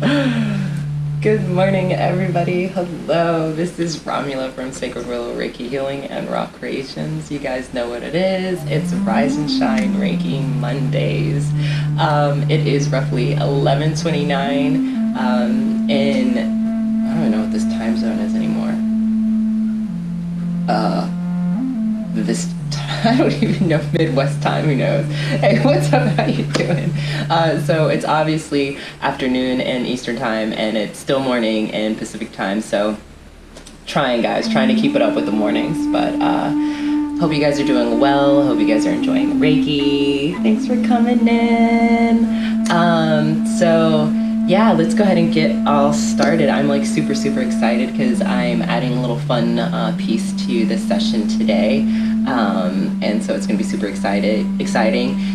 Good morning, everybody. Hello, this is Romula from Sacred Willow Reiki Healing and Raw Creations. You guys know what it is. It's Rise and Shine Reiki Mondays. It is roughly 11:29 in, I don't know what this time zone is anymore. I don't even know Midwest time, who knows? Hey, what's up, how you doing? So it's obviously afternoon in Eastern time, and it's still morning in Pacific time, so trying to keep it up with the mornings, but hope you guys are doing well, hope you guys are enjoying Reiki. Thanks for coming in. So yeah, let's go ahead and get all started. I'm like super excited because I'm adding a little fun piece to this session today. And so it's going to be super exciting.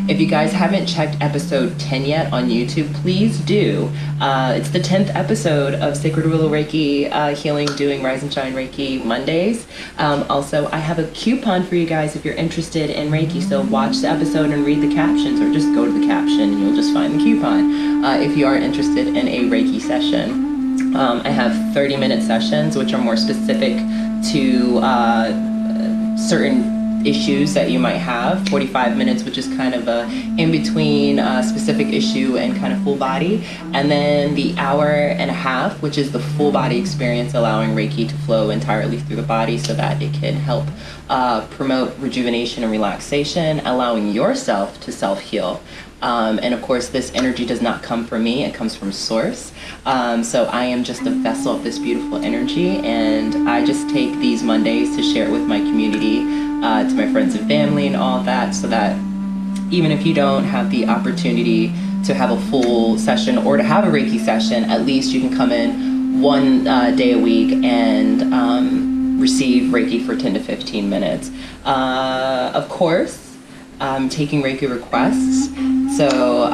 If you guys haven't checked episode 10 yet on YouTube, please do. It's the 10th episode of Sacred Willow Reiki Healing, doing Rise and Shine Reiki Mondays. Also, I have a coupon for you guys if you're interested in Reiki, so watch the episode and read the captions, or just go to the caption and you'll just find the coupon if you are interested in a Reiki session. I have 30-minute sessions, which are more specific to certain issues that you might have. 45 minutes, which is kind of a in-between specific issue and kind of full body, and then the hour and a half, which is the full body experience, allowing Reiki to flow entirely through the body so that it can help promote rejuvenation and relaxation, allowing yourself to self-heal. And of course, this energy does not come from me, it comes from source. So I am just a vessel of this beautiful energy, and I just take these Mondays to share it with my community, to my friends and family and all of that, so that even if you don't have the opportunity to have a full session or to have a Reiki session, at least you can come in one day a week and receive Reiki for 10 to 15 minutes. Of course, I'm taking Reiki requests. So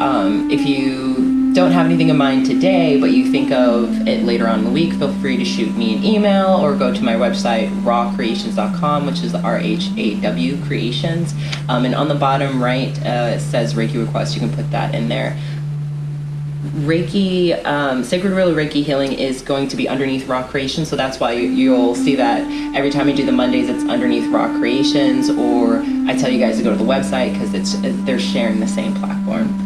if you don't have anything in mind today, but you think of it later on in the week, feel free to shoot me an email or go to my website, rawcreations.com, which is RHAW Creations. And on the bottom right, it says Reiki request. You can put that in there. Reiki, Sacred Willow Reiki Healing is going to be underneath Raw Creations, so that's why you'll see that every time I do the Mondays, it's underneath Raw Creations, or I tell you guys to go to the website because they're sharing the same platform.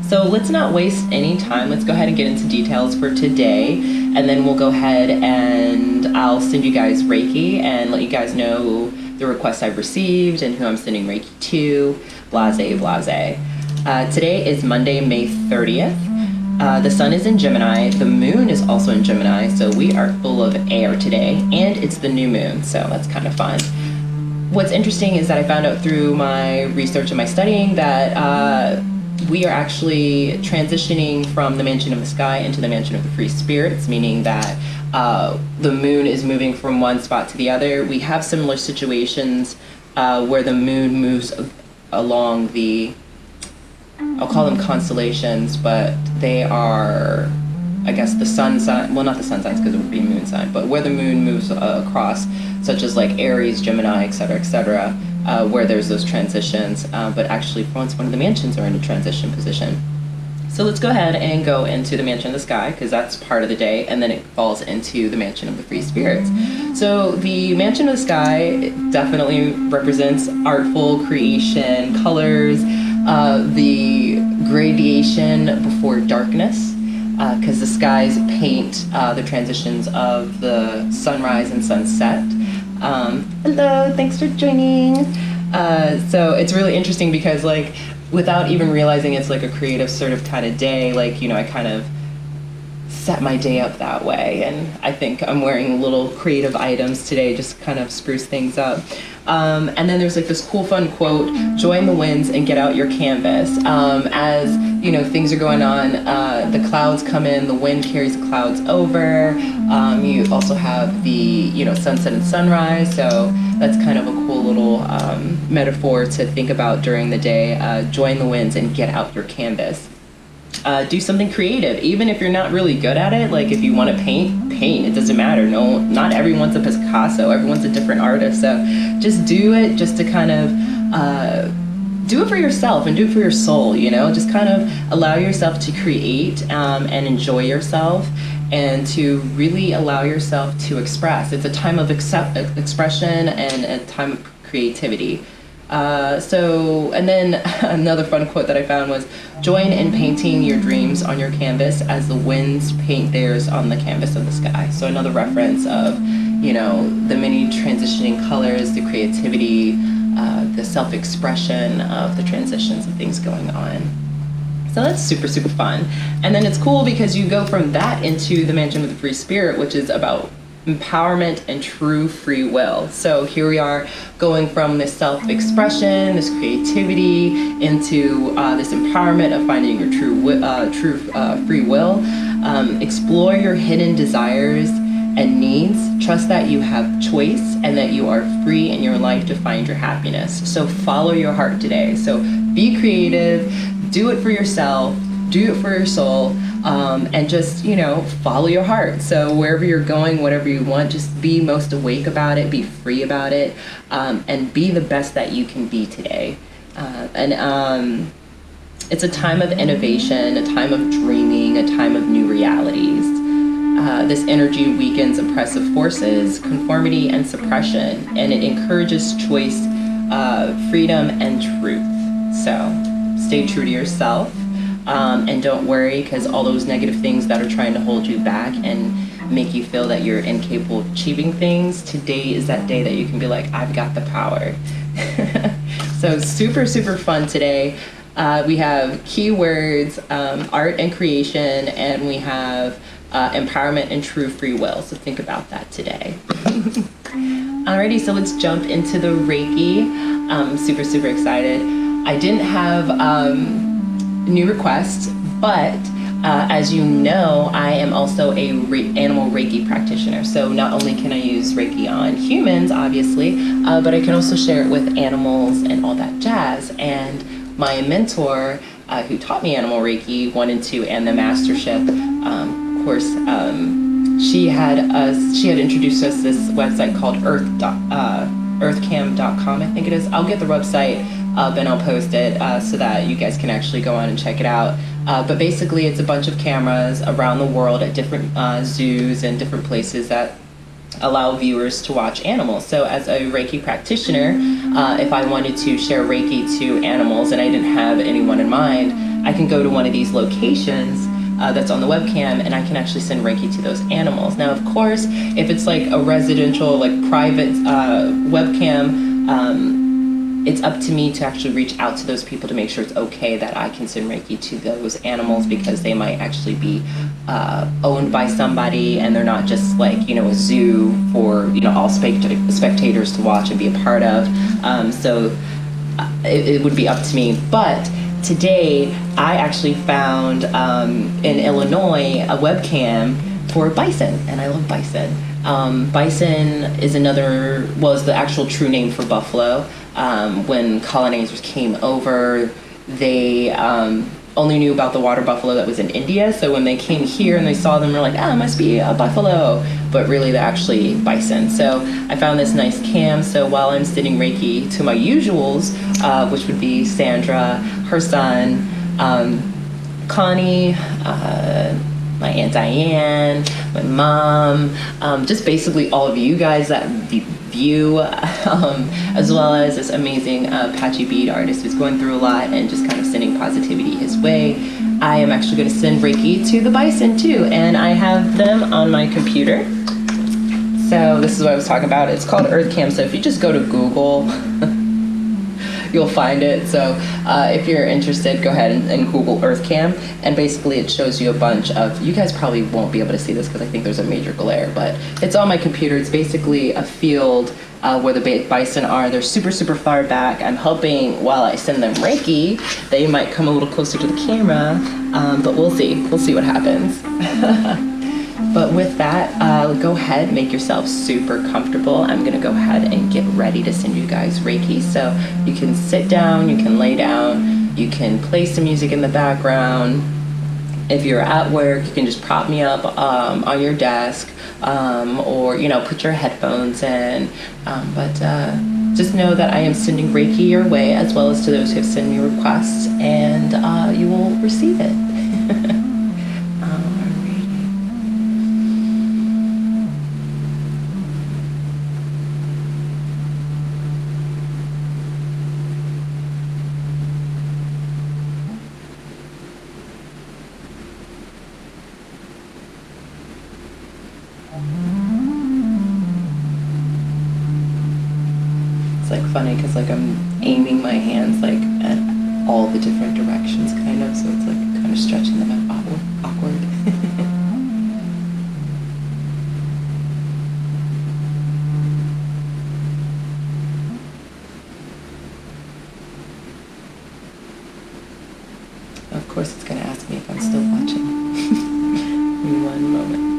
So let's not waste any time. Let's go ahead and get into details for today, and then we'll go ahead and I'll send you guys Reiki and let you guys know the requests I've received and who I'm sending Reiki to, blase. Today is Monday, May 30th. The sun is in Gemini, the moon is also in Gemini, so we are full of air today, and it's the new moon, so that's kind of fun. What's interesting is that I found out through my research and my studying that we are actually transitioning from the mansion of the sky into the mansion of the free spirits, meaning that the moon is moving from one spot to the other. We have similar situations where the moon moves along the, I'll call them constellations, but they are, I guess, the sun sign, well, not the sun signs because it would be moon sign, but where the moon moves across, such as like Aries, Gemini, etc., where there's those transitions, but actually once one of the mansions are in a transition position. So let's go ahead and go into the mansion of the sky, because that's part of the day, and then it falls into the mansion of the free spirits. So the mansion of the sky definitely represents artful creation, colors, the gradation before darkness, because the skies paint the transitions of the sunrise and sunset. Hello, thanks for joining. So it's really interesting because, like, without even realizing it's like a creative sort of kind of day, like, you know, I kind of set my day up that way, and I think I'm wearing little creative items today, just kind of spruce things up. And then there's like this cool fun quote, join the winds and get out your canvas. As you know, things are going on, the clouds come in, the wind carries the clouds over. You also have the, you know, sunset and sunrise, so that's kind of a cool little metaphor to think about during the day. Join the winds and get out your canvas. Do something creative, even if you're not really good at it. Like if you want to paint, it doesn't matter. No, not everyone's a Picasso, everyone's a different artist, so just do it, just to kind of do it for yourself and do it for your soul, you know, just kind of allow yourself to create and enjoy yourself, and to really allow yourself to express. It's a time of expression and a time of creativity. And then another fun quote that I found was, join in painting your dreams on your canvas as the winds paint theirs on the canvas of the sky. So another reference of, you know, the many transitioning colors, the creativity, the self-expression of the transitions of things going on. So that's super, super fun. And then it's cool because you go from that into the Mansion of the Free Spirit, which is about empowerment and true free will. So here we are going from this self-expression, this creativity, into this empowerment of finding your true free will. Explore your hidden desires and needs. Trust that you have choice and that you are free in your life to find your happiness. So follow your heart today. So be creative, do it for yourself, do it for your soul, and just, you know, follow your heart. So wherever you're going, whatever you want, just be most awake about it, be free about it, and be the best that you can be today. It's a time of innovation, a time of dreaming, a time of new realities. This energy weakens oppressive forces, conformity, and suppression, and it encourages choice, freedom, and truth. So stay true to yourself, and don't worry, because all those negative things that are trying to hold you back and make you feel that you're incapable of achieving things, today is that day that you can be like, I've got the power. So super, super fun today. We have keywords, art and creation, and we have empowerment and true free will. So think about that today. Alrighty, so let's jump into the Reiki. I'm super, super excited. I didn't have new requests, but as you know, I am also a animal Reiki practitioner. So not only can I use Reiki on humans, obviously, but I can also share it with animals and all that jazz. And my mentor, who taught me animal Reiki 1 and 2 and the mastership, of course, she had introduced us this website called earthcam.com, I think it is. I'll get the website up and I'll post it so that you guys can actually go on and check it out. But basically, it's a bunch of cameras around the world at different zoos and different places that allow viewers to watch animals. So as a Reiki practitioner, if I wanted to share Reiki to animals and I didn't have anyone in mind, I can go to one of these locations that's on the webcam, and I can actually send Reiki to those animals. Now, of course, if it's like a residential, like private webcam, it's up to me to actually reach out to those people to make sure it's okay that I can send Reiki to those animals, because they might actually be owned by somebody, and they're not just like, you know, a zoo for, you know, all spectators to watch and be a part of. So it would be up to me. But today, I actually found in Illinois a webcam for Bison, and I love Bison. Bison is is the actual true name for buffalo. When colonizers came over, they only knew about the water buffalo that was in India. So when they came here and they saw them, they're like, it must be a buffalo. But really, they're actually bison. So I found this nice cam. So while I'm sending Reiki to my usuals, which would be Sandra, her son, Connie, my Aunt Diane, my mom, just basically all of you guys that view, as well as this amazing patchy bead artist who's going through a lot and just kind of sending positivity his way. I am actually going to send Reiki to the bison too, and I have them on my computer. So this is what I was talking about. It's called EarthCam. So if you just go to Google, you'll find it. So if you're interested, go ahead and Google EarthCam, and basically it shows you a bunch of, you guys probably won't be able to see this because I think there's a major glare, but it's on my computer. It's basically a field where the bison are. They're super, super far back. I'm hoping while I send them Reiki, they might come a little closer to the camera, but we'll see. We'll see what happens. But with that, go ahead, make yourself super comfortable. I'm gonna go ahead and get ready to send you guys Reiki. So you can sit down, you can lay down, you can play some music in the background. If you're at work, you can just prop me up on your desk, or, you know, put your headphones in. But just know that I am sending Reiki your way, as well as to those who have sent me requests, and you will receive it. Like funny because like I'm aiming my hands like at all the different directions kind of, so it's like kind of stretching them out awkward. Of course it's going to ask me if I'm still watching. In one moment.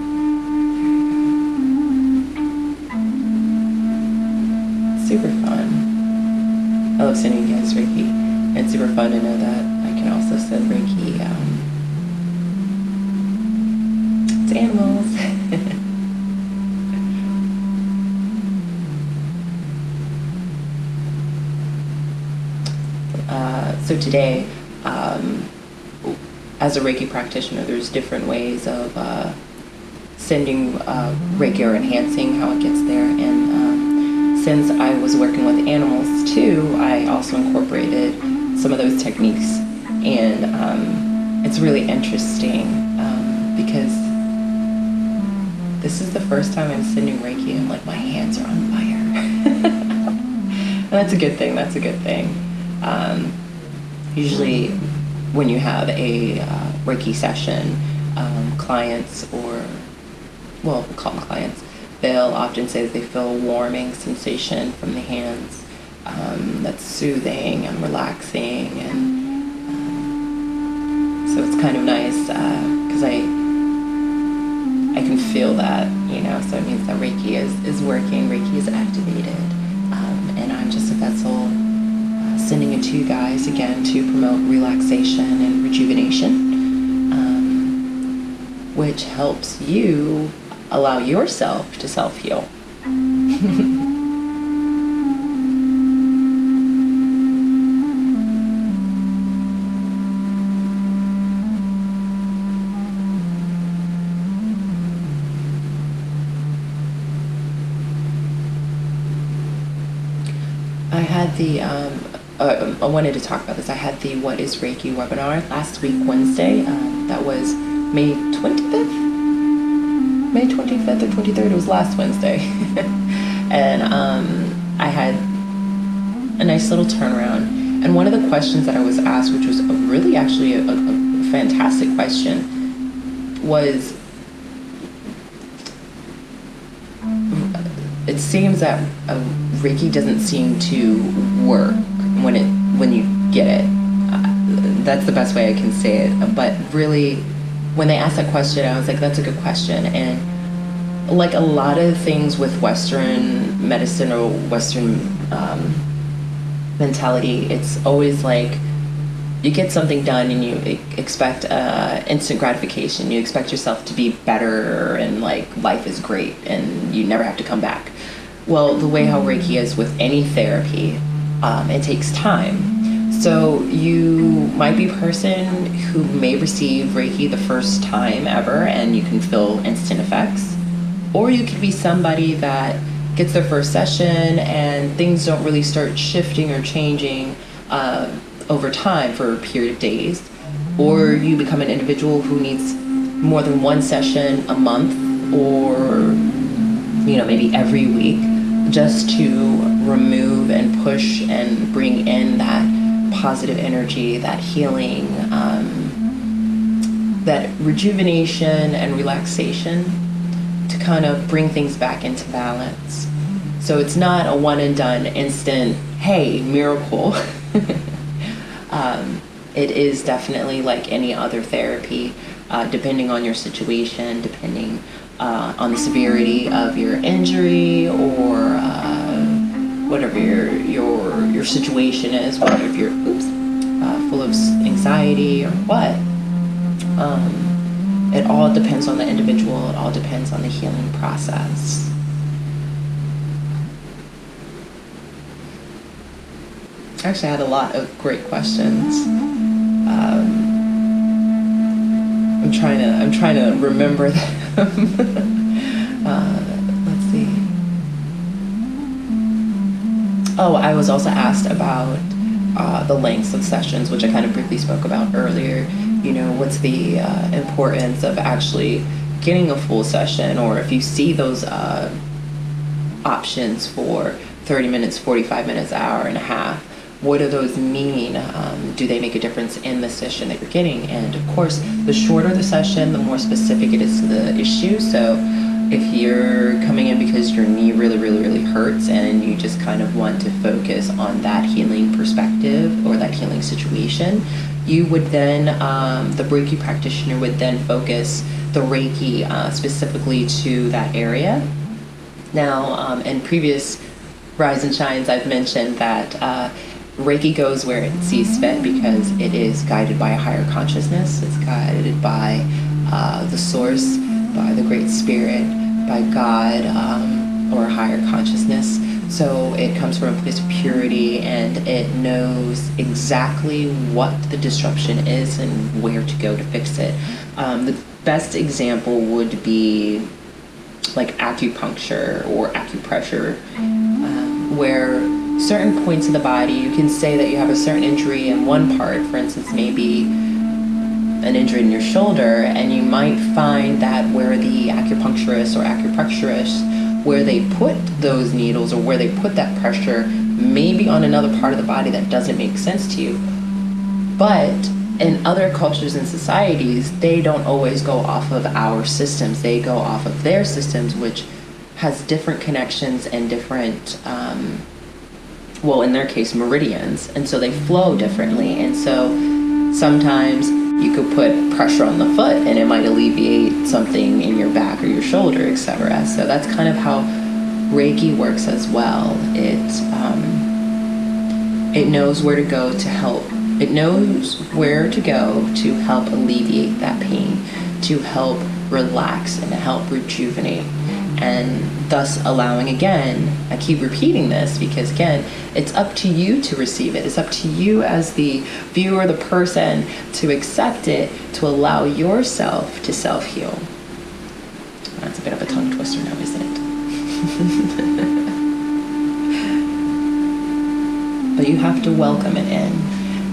Super fun. I love sending you guys Reiki. It's super fun to know that I can also send Reiki to animals. So today, as a Reiki practitioner, there's different ways of sending Reiki or enhancing how it gets there. And since I was working with animals too, I also incorporated some of those techniques, and it's really interesting because this is the first time I'm sending Reiki and like my hands are on fire. And that's a good thing, that's a good thing. Usually when you have a Reiki session, clients, or, well, we'll call them clients, they'll often say that they feel a warming sensation from the hands that's soothing and relaxing, and so it's kind of nice because I can feel that, you know, so it means that Reiki is working, Reiki is activated, and I'm just a vessel sending it to you guys again to promote relaxation and rejuvenation, which helps you allow yourself to self-heal. I had the, I wanted to talk about this. I had the What is Reiki webinar last week, Wednesday. That was May 25th? May 25th or 23rd, it was last Wednesday. And I had a nice little turnaround. And one of the questions that I was asked, which was really actually a fantastic question, was, it seems that Reiki doesn't seem to work when you get it. That's the best way I can say it. But really, when they asked that question, I was like, that's a good question. And like a lot of things with Western medicine or Western mentality, it's always like you get something done and you expect instant gratification. You expect yourself to be better and like life is great and you never have to come back. Well, the way how Reiki is with any therapy, it takes time. So you might be a person who may receive Reiki the first time ever and you can feel instant effects. Or you could be somebody that gets their first session and things don't really start shifting or changing over time for a period of days. Or you become an individual who needs more than one session a month, or maybe every week, just to remove and push and bring in that positive energy, that healing, that rejuvenation and relaxation, to kind of bring things back into balance. So it's not a one and done instant, hey, miracle. It is definitely like any other therapy, depending on your situation, depending on the severity of your injury, or whatever your situation is, whether if you're full of anxiety or what. It all depends on the individual. It all depends on the healing process. Actually, I had a lot of great questions. I'm trying to remember them. Let's see. Oh, I was also asked about the lengths of sessions, which I kind of briefly spoke about earlier. You know, what's the importance of actually getting a full session, or if you see those options for 30 minutes, 45 minutes, hour and a half, what do those mean? Do they make a difference in the session that you're getting? And of course, the shorter the session, the more specific it is to the issue. So if you're coming in because your knee really hurts and you just kind of want to focus on that healing perspective or that healing situation, you would then, the Reiki practitioner would then focus the Reiki specifically to that area. Now, in previous Rise and Shines, I've mentioned that Reiki goes where it sees fit because it is guided by a higher consciousness. It's guided by the source, by the Great Spirit, by God, or a higher consciousness. So it comes from a place of purity, and it knows exactly what the disruption is and where to go to fix it. The best example would be like acupuncture or acupressure, where certain points of the body, you can say that you have a certain injury in one part, for instance, maybe an injury in your shoulder, and you might find that where the acupuncturist or acupressurist, where they put those needles or where they put that pressure, maybe on another part of the body that doesn't make sense to you. But in other cultures and societies, they don't always go off of our systems. They go off of their systems, which has different connections and different, well, in their case, meridians. And so they flow differently. And so sometimes you could put pressure on the foot and it might alleviate something in your back or your shoulder, etc. So that's kind of how Reiki works as well. It knows where to go to help. It knows where to go to help alleviate that pain, to help relax and to help rejuvenate. And thus allowing, again, I keep repeating this because, again, it's up to you to receive it. It's up to you as the viewer, the person, to accept it, to allow yourself to self-heal. That's a bit of a tongue twister now, isn't it? But you have to welcome it in.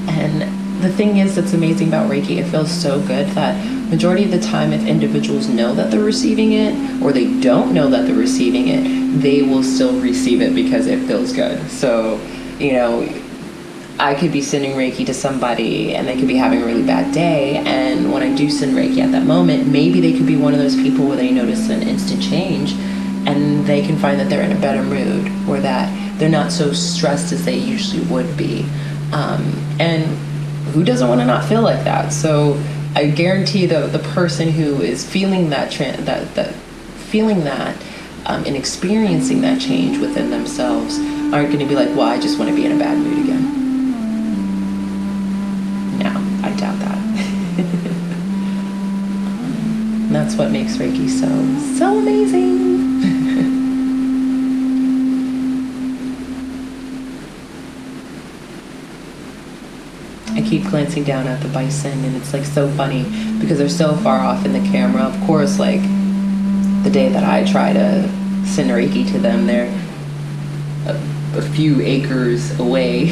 And the thing is that's amazing about Reiki, it feels so good that majority of the time, if individuals know that they're receiving it or they don't know that they're receiving it, they will still receive it because it feels good. So, you know, I could be sending Reiki to somebody and they could be having a really bad day, and when I do send Reiki at that moment, maybe they could be one of those people where they notice an instant change and they can find that they're in a better mood or that they're not so stressed as they usually would be. And who doesn't want to not feel like that? So I guarantee the person who is feeling that and experiencing that change within themselves aren't going to be like, well, I just want to be in a bad mood again. No, I doubt that. And that's what makes Reiki so amazing. I keep glancing down at the Bison, and it's like so funny because they're so far off in the camera. Of course, like the day that I try to send Reiki to them, they're a few acres away.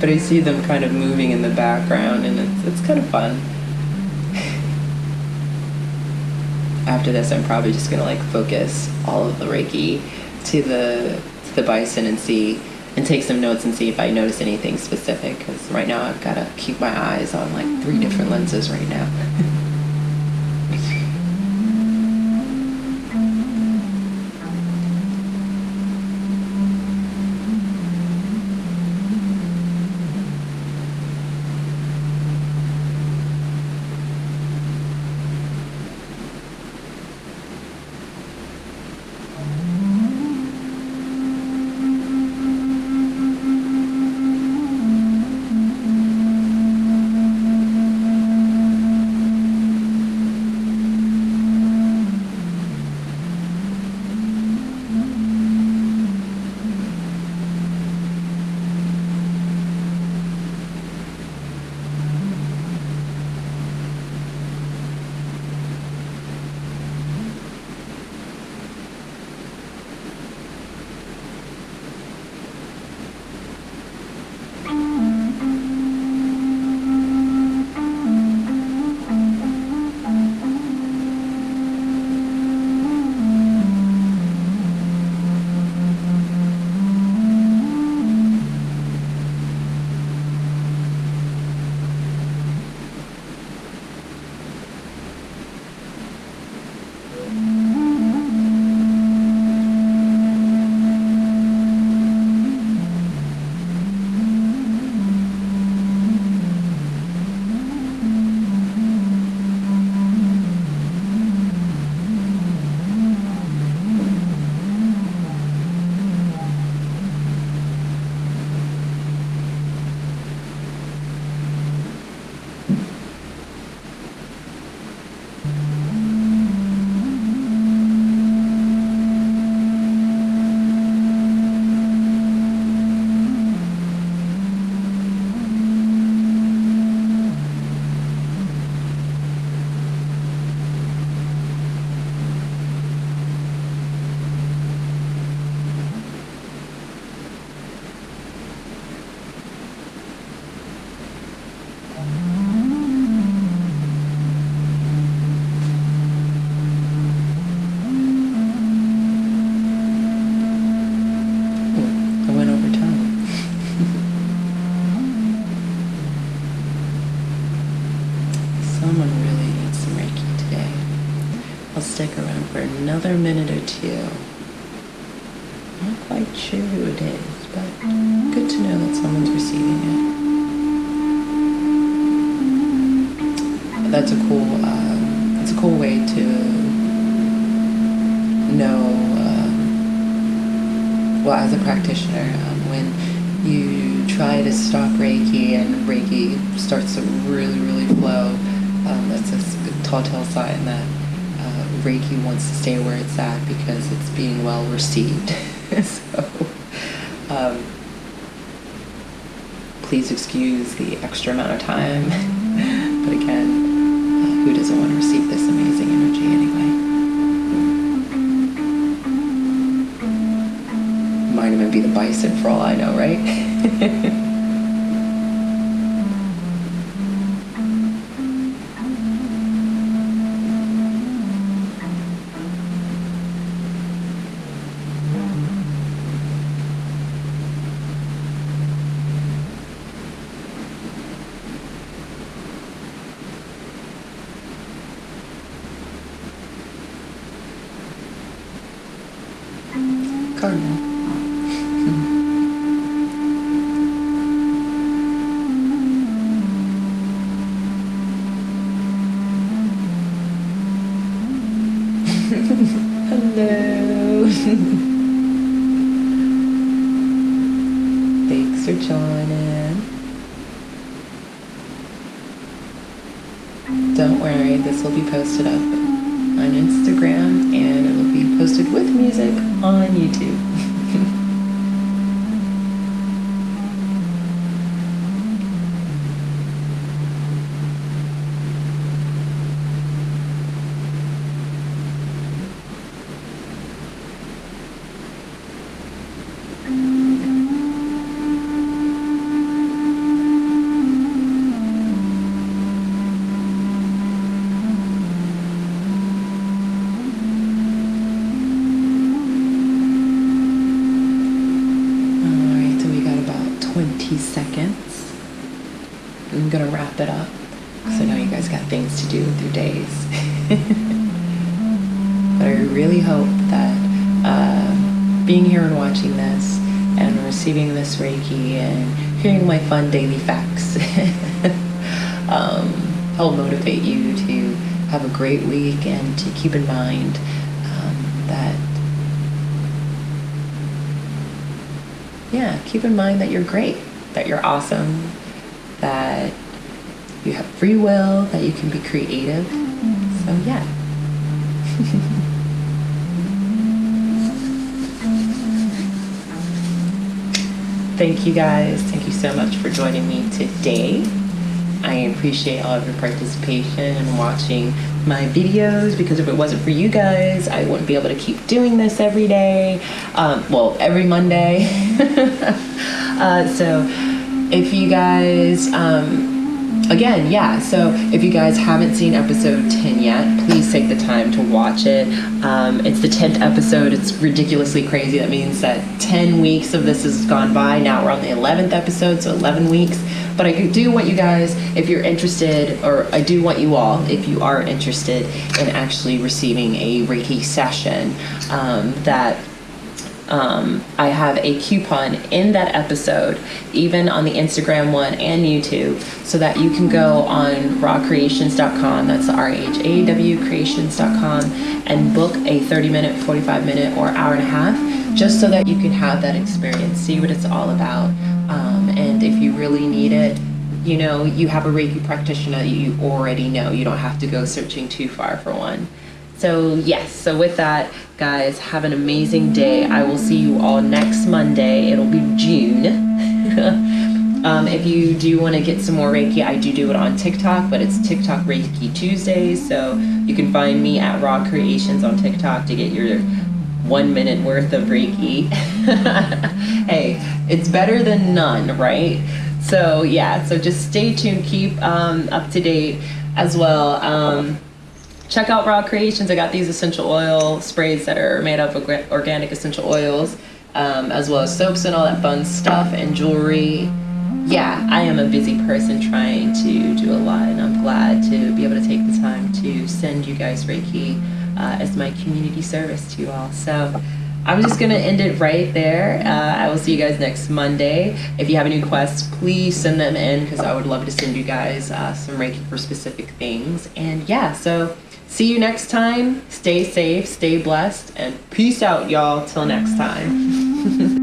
But I see them kind of moving in the background, and it's kind of fun. After this, I'm probably just gonna like focus all of the Reiki to the Bison and take some notes and see if I notice anything specific, because right now I've got to keep my eyes on like 3 different lenses right now. I'll stick around for another minute or two. Not quite sure who it is, but good to know that someone's receiving it. That's a cool way to know, well, as a practitioner, when you try to stop Reiki and Reiki starts to really flow, that's a telltale sign that Reiki wants to stay where it's at because it's being well received. So, please excuse the extra amount of time. But again, who doesn't want to receive this amazing energy anyway? Might even be the Bison for all I know, right? Cardinal. Hello. Thanks for joining. Don't worry, this will be posted up on Instagram and it'll be posted with music on YouTube. Seconds. I'm gonna wrap it up because I know you guys got things to do with your days. But I really hope that being here and watching this and receiving this Reiki and hearing my fun daily facts help motivate you to have a great week and to keep in mind keep in mind that you're great, that you're awesome, that you have free will, that you can be creative. So yeah. Thank you guys. Thank you so much for joining me today. I appreciate all of your participation and watching my videos, because if it wasn't for you guys, I wouldn't be able to keep doing this every day. Well, every Monday. So if you guys, so if you guys haven't seen episode 10 yet, please take the time to watch it. It's the 10th episode. It's ridiculously crazy. That means that 10 weeks of this has gone by. Now we're on the 11th episode, so 11 weeks. But I do want you guys, if you're interested, or I do want you all, if you are interested in actually receiving a Reiki session, I have a coupon in that episode, even on the Instagram one and YouTube, so that you can go on rawcreations.com, that's RHAW creations.com, and book a 30-minute, 45-minute, or hour and a half, just so that you can have that experience, see what it's all about. And if you really need it, you know, you have a Reiki practitioner that you already know. You don't have to go searching too far for one. So yes, so with that, guys, have an amazing day. I will see you all next Monday. It'll be June. If you do want to get some more Reiki, I do it on TikTok, but it's TikTok Reiki Tuesdays. So you can find me at Raw Creations on TikTok to get your 1 minute worth of Reiki. Hey, it's better than none, right? So yeah, so just stay tuned, keep up to date as well. Check out Raw Creations. I got these essential oil sprays that are made up of organic essential oils, as well as soaps and all that fun stuff, and jewelry. Yeah, I am a busy person trying to do a lot, and I'm glad to be able to take the time to send you guys Reiki as my community service to you all. So I'm just going to end it right there. I will see you guys next Monday. If you have any requests, please send them in, because I would love to send you guys some Reiki for specific things. And yeah, so see you next time. Stay safe, stay blessed, and peace out, y'all. Till next time.